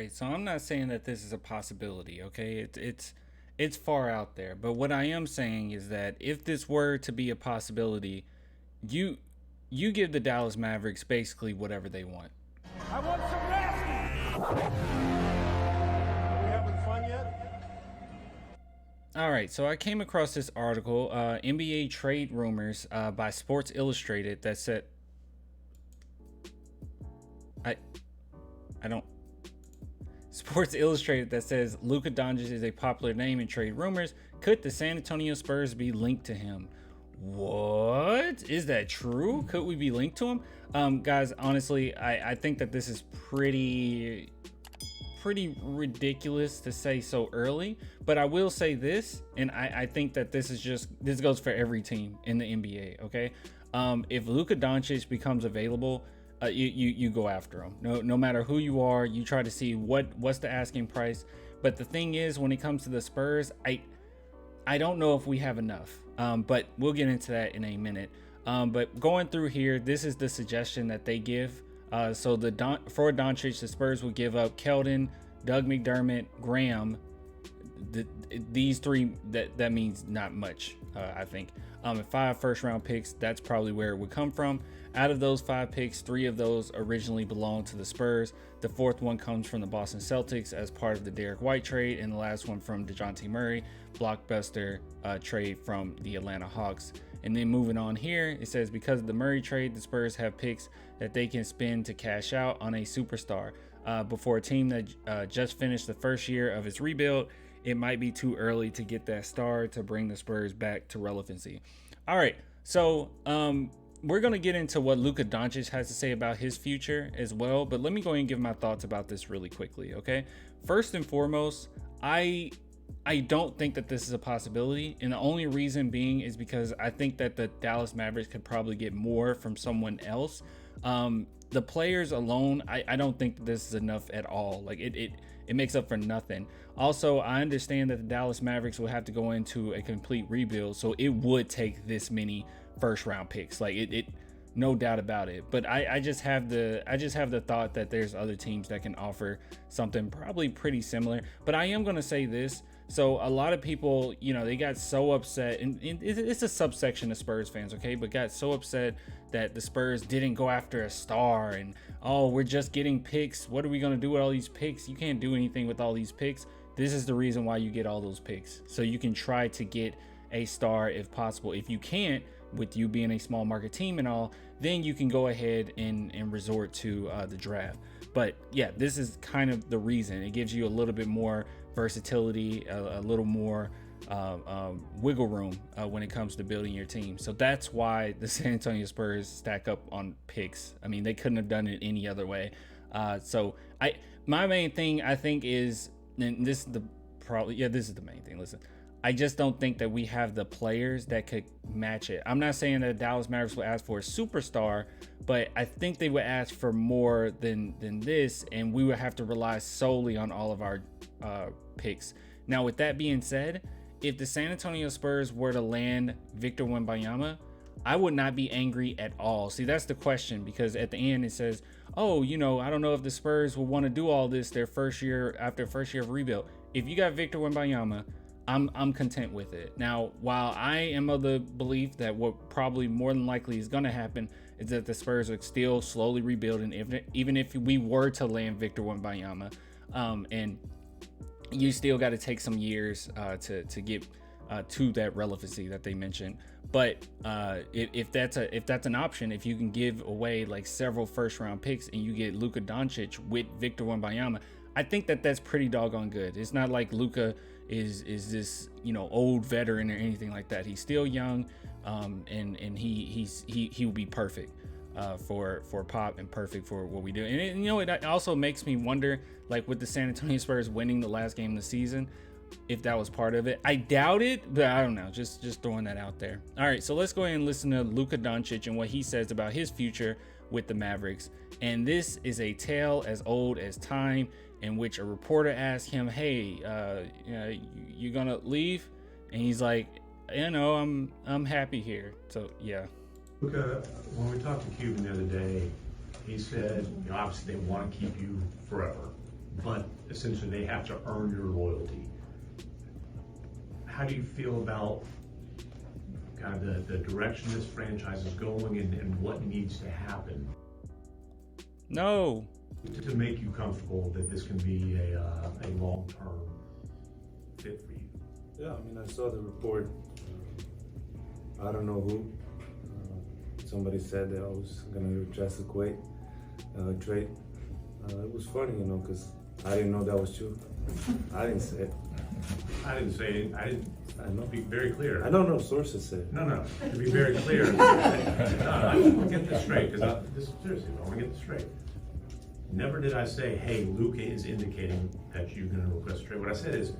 right? So I'm not saying that this is a possibility, okay? It's far out there. But what I am saying is that if this were to be a possibility, you you give the Dallas Mavericks basically whatever they want. I want some nasty. Are we having fun yet? All right, so I came across this article, NBA trade rumors by Sports Illustrated that said, I I don't Sports Illustrated that says Luka Doncic is a popular name in trade rumors. Could the San Antonio Spurs be linked to him? What? Is that true? Could we be linked to him? Guys, honestly, I think that this is pretty ridiculous to say so early, but I will say this, and I think that this goes for every team in the NBA, okay? If Luka Doncic becomes available, you go after him. No matter who you are, you try to see what's the asking price. But the thing is, when it comes to the Spurs, I don't know if we have enough. But we'll get into that in a minute. But going through here, this is the suggestion that they give. So for Doncic, the Spurs will give up Keldon, Doug McDermott, Graham. These three, that means not much, I think. And 5 first-round picks, that's probably where it would come from. Out of those 5 picks, 3 of those originally belonged to the Spurs. The 4th one comes from the Boston Celtics as part of the Derek White trade, and the last one from DeJounte Murray, blockbuster trade from the Atlanta Hawks. And then moving on here, it says because of the Murray trade, the Spurs have picks that they can spend to cash out on a superstar. Before a team that just finished the first year of its rebuild, it might be too early to get that star to bring the Spurs back to relevancy. All right, so we're going to get into what Luka Doncic has to say about his future as well, but let me go ahead and give my thoughts about this really quickly, okay? First and foremost, I don't think that this is a possibility, and the only reason being is because I think that the Dallas Mavericks could probably get more from someone else. The players alone, I don't think that this is enough at all. Like it makes up for nothing. Also, I understand that the Dallas Mavericks will have to go into a complete rebuild, so it would take this many first round picks. Like it no doubt about it. But I just have the thought that there's other teams that can offer something probably pretty similar. But I am gonna say this. So a lot of people, they got so upset, and it's a subsection of Spurs fans, okay, but got so upset that the Spurs didn't go after a star, and we're just getting picks. What are we gonna do with all these picks? You can't do anything with all these picks. This is the reason why you get all those picks, so you can try to get a star if possible. If you can't, with you being a small market team and all, then you can go ahead and resort to the draft. But yeah, this is kind of the reason. It gives you a little bit more versatility, a little more wiggle room when it comes to building your team. So that's why the San Antonio Spurs stack up on picks. I mean, they couldn't have done it any other way. So my main thing, I think, is, and this is this is the main thing. Listen, I just don't think that we have the players that could match it. I'm not saying that Dallas Mavericks will ask for a superstar, but I think they would ask for more than this, and we would have to rely solely on all of our picks. Now, with that being said, if the San Antonio Spurs were to land Victor Wembanyama, I would not be angry at all. See, that's the question, because at the end it says, I don't know if the Spurs will want to do all this after first year of rebuild. If you got Victor Wembanyama, I'm content with it. Now, while I am of the belief that what probably more than likely is going to happen is that the Spurs are still slowly rebuilding, even if we were to land Victor Wembanyama, and you still got to take some years to get to that relevancy that they mentioned. But if that's an option, if you can give away like several first round picks and you get Luka Doncic with Victor Wembanyama, I think that that's pretty doggone good. It's not like Luka is this old veteran or anything like that. He's still young, and he will be perfect for Pop and perfect for what we do. And it also makes me wonder, like with the San Antonio Spurs winning the last game of the season, if that was part of it. I doubt it, but I don't know. Just throwing that out there. All right, so let's go ahead and listen to Luka Doncic and what he says about his future with the Mavericks. And this is a tale as old as time, in which a reporter asked him, "Hey, you gonna leave?" And he's like, I'm happy here. So yeah. Luka, when we talked to Cuban the other day, he said, obviously they want to keep you forever, but essentially they have to earn your loyalty. How do you feel about kind of the direction this franchise is going and what needs to happen No. to make you comfortable that this can be a long-term fit for you? Yeah, I mean, I saw the report. I don't know who. Somebody said that I was gonna do a drastic trade. It was funny, because I didn't know that was true. I didn't say it. I didn't say it. I didn't be very clear. I don't know. Sources said. No. To be very clear, no, I want to get this straight because seriously, I want to get this straight. Never did I say, "Hey, Luka is indicating that you're going to request a trade." What I said is,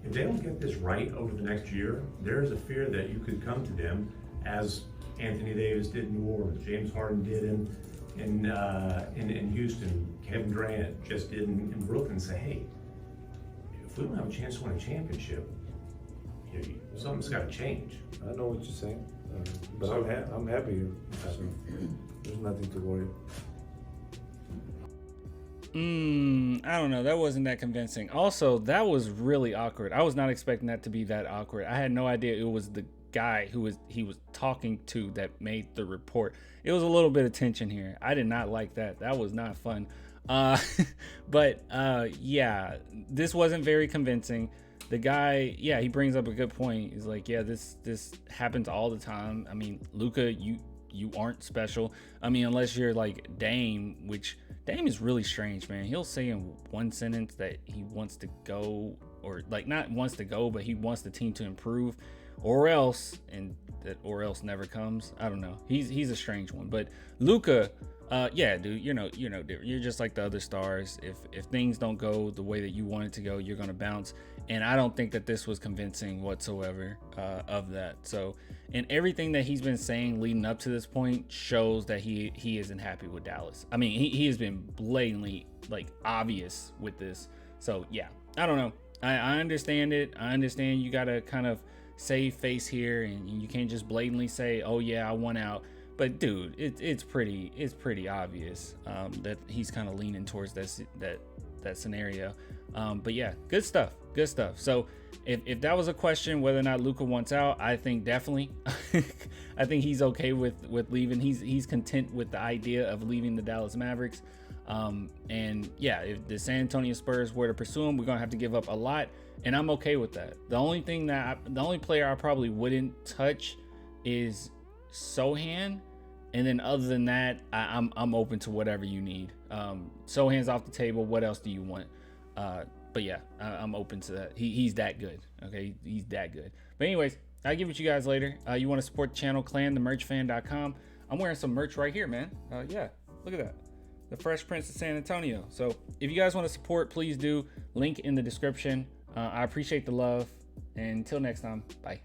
if they don't get this right over the next year, there is a fear that you could come to them as Anthony Davis did in New Orleans, James Harden did in Houston, Kevin Durant just did in Brooklyn, and say, "Hey, if we don't have a chance to win a championship, something's got to change." I know what you're saying, but So- I'm happy here. So there's nothing to worry. I don't know. That wasn't that convincing. Also, that was really awkward. I was not expecting that to be that awkward. I had no idea it was the guy he was talking to that made the report. It was a little bit of tension here. I did not like that. That was not fun. But yeah, this wasn't very convincing. The guy, yeah, he brings up a good point. He's like, yeah, this happens all the time. I mean, Luka, you aren't special. I mean, unless you're like Dame, which Dame is really strange, man. He'll say in one sentence that he wants to go, or like not wants to go, but he wants the team to improve, or else, and that or else never comes. I don't know. He's a strange one. But Luka, yeah, dude, you're just like the other stars. If things don't go the way that you want it to go, you're gonna bounce. And I don't think that this was convincing whatsoever of that. So, and everything that he's been saying leading up to this point shows that he isn't happy with Dallas. I mean, he has been blatantly like obvious with this. So yeah, I don't know. I understand it. I understand you gotta kind of save face here, and you can't just blatantly say, "Oh yeah, I want out." But dude, it's pretty obvious that he's kind of leaning towards that scenario. But yeah, good stuff. So if that was a question whether or not Luka wants out, I think definitely. I think he's okay with leaving. He's content with the idea of leaving the Dallas Mavericks. And yeah, if the San Antonio Spurs were to pursue him, we're gonna have to give up a lot, and I'm okay with that. The only player I probably wouldn't touch is Sohan. And then other than that, I'm open to whatever you need. Sohan's off the table. What else do you want? But yeah, I'm open to that. He's that good. Okay, he's that good. But anyways, I'll give it to you guys later. You want to support the channel, clanthemerchfan.com. I'm wearing some merch right here, man. Yeah, look at that. The Fresh Prince of San Antonio. So if you guys want to support, please do. Link in the description. I appreciate the love. And until next time, bye.